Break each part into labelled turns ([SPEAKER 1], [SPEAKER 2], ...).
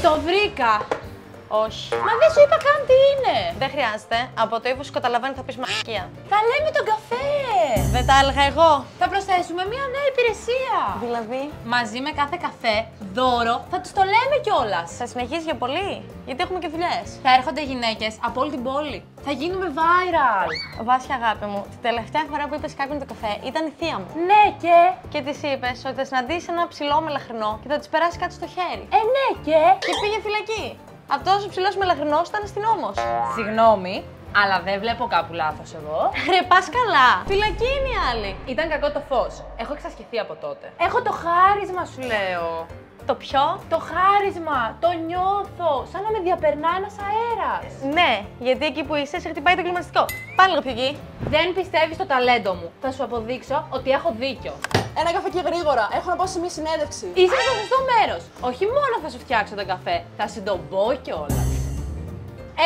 [SPEAKER 1] Το βρήκα!
[SPEAKER 2] Όχι.
[SPEAKER 1] Μα δεν σου είπα καν τι είναι!
[SPEAKER 2] Δεν χρειάζεται. Από το ύφος σου καταλαβαίνω θα πεις μαλακία.
[SPEAKER 1] Θα λέμε τον καφέ!
[SPEAKER 2] Δεν τα έλεγα εγώ.
[SPEAKER 1] Θα προσθέσουμε μια νέα υπηρεσία!
[SPEAKER 2] Δηλαδή,
[SPEAKER 1] Μαζί με κάθε καφέ, δώρο, θα τους το λέμε κιόλας!
[SPEAKER 2] θα συνεχίσει για πολύ. Γιατί έχουμε και δουλειές.
[SPEAKER 1] Θα έρχονται γυναίκες από όλη την πόλη. Θα γίνουμε viral!
[SPEAKER 2] Βάσια, αγάπη μου, την τελευταία φορά που είπες κάποιον το καφέ ήταν η θεία μου.
[SPEAKER 1] Ναι και...
[SPEAKER 2] Και της είπες ότι θα συναντήσει ένα ψηλό μελαχρινό και θα της περάσει κάτι στο χέρι.
[SPEAKER 1] ναι και...
[SPEAKER 2] Και πήγε φυλακή. Αυτός ο ψηλός μελαχρινός ήταν αστυνόμος.
[SPEAKER 1] Συγγνώμη, αλλά δεν βλέπω κάπου λάθος εγώ.
[SPEAKER 2] Ρε, πας καλά. Φυλακή είναι η άλλη.
[SPEAKER 1] Ήταν κακό το φως. Έχω εξασκηθεί από τότε. Έχω το χάρισμα σου λέω.
[SPEAKER 2] Το ποιο?
[SPEAKER 1] Το χάρισμα, το νιώθω, σαν να με διαπερνά ένας αέρας.
[SPEAKER 2] Ναι, γιατί εκεί που είσαι, σε χτυπάει το κλιματιστικό. Πάλι λίγο πιο εκεί.
[SPEAKER 1] Δεν πιστεύεις στο ταλέντο μου. Θα σου αποδείξω ότι έχω δίκιο.
[SPEAKER 3] Ένα καφέ και γρήγορα. Έχω να πάω σε μια συνέντευξη.
[SPEAKER 1] Είσαι στο σωστό μέρος. Όχι μόνο θα σου φτιάξω τον καφέ, θα σου τον πω κιόλας.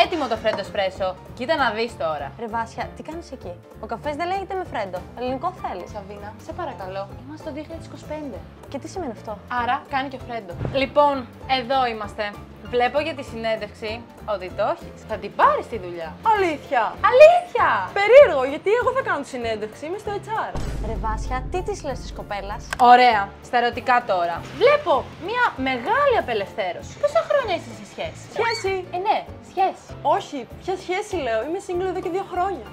[SPEAKER 1] Έτοιμο το φρέντο εσπρέσο. Κοίτα να δεις τώρα.
[SPEAKER 2] Ρε Βάσια, τι κάνεις εκεί? Ο καφές δεν λέγεται με φρέντο. Ελληνικό θέλεις.
[SPEAKER 1] Σαβίνα, σε παρακαλώ. Είμαστε το 2025.
[SPEAKER 2] Και τι σημαίνει αυτό?
[SPEAKER 1] Άρα κάνει και φρέντο. Λοιπόν, εδώ είμαστε. Βλέπω για τη συνέντευξη ότι το έχεις. Θα την πάρεις τη δουλειά.
[SPEAKER 3] Αλήθεια.
[SPEAKER 1] Αλήθεια!
[SPEAKER 3] Περίεργο, γιατί εγώ θα κάνω τη συνέντευξη. Είμαι στο HR.
[SPEAKER 2] Ρε Βάσια, τι της λες της κοπέλας?
[SPEAKER 1] Ωραία. Στα ερωτικά τώρα. Βλέπω μια μεγάλη απελευθέρωση. Πόσα χρόνια είσαι σε σχέση?
[SPEAKER 3] Σχέση.
[SPEAKER 1] Ναι, σχέση.
[SPEAKER 3] Όχι, ποια σχέση λέω. Είμαι single εδώ και 2 χρόνια.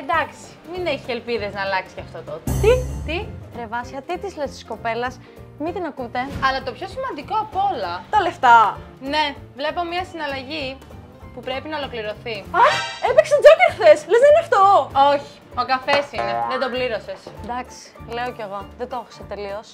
[SPEAKER 1] Εντάξει. Μην έχει ελπίδες να αλλάξει και αυτό τότε. Τι?
[SPEAKER 2] Ρε Βάσια, τι της λες της κοπέλας? Μην την ακούτε.
[SPEAKER 1] Αλλά το πιο σημαντικό απ' όλα.
[SPEAKER 3] Τα λεφτά.
[SPEAKER 1] Ναι, βλέπω μια συναλλαγή που πρέπει να ολοκληρωθεί.
[SPEAKER 3] Αχ, έπαιξε Joker χθες. Λες δεν είναι αυτό.
[SPEAKER 1] Όχι, ο καφές είναι. Δεν τον πλήρωσες.
[SPEAKER 2] Εντάξει, λέω κι εγώ. Δεν το έχωσα τελείως.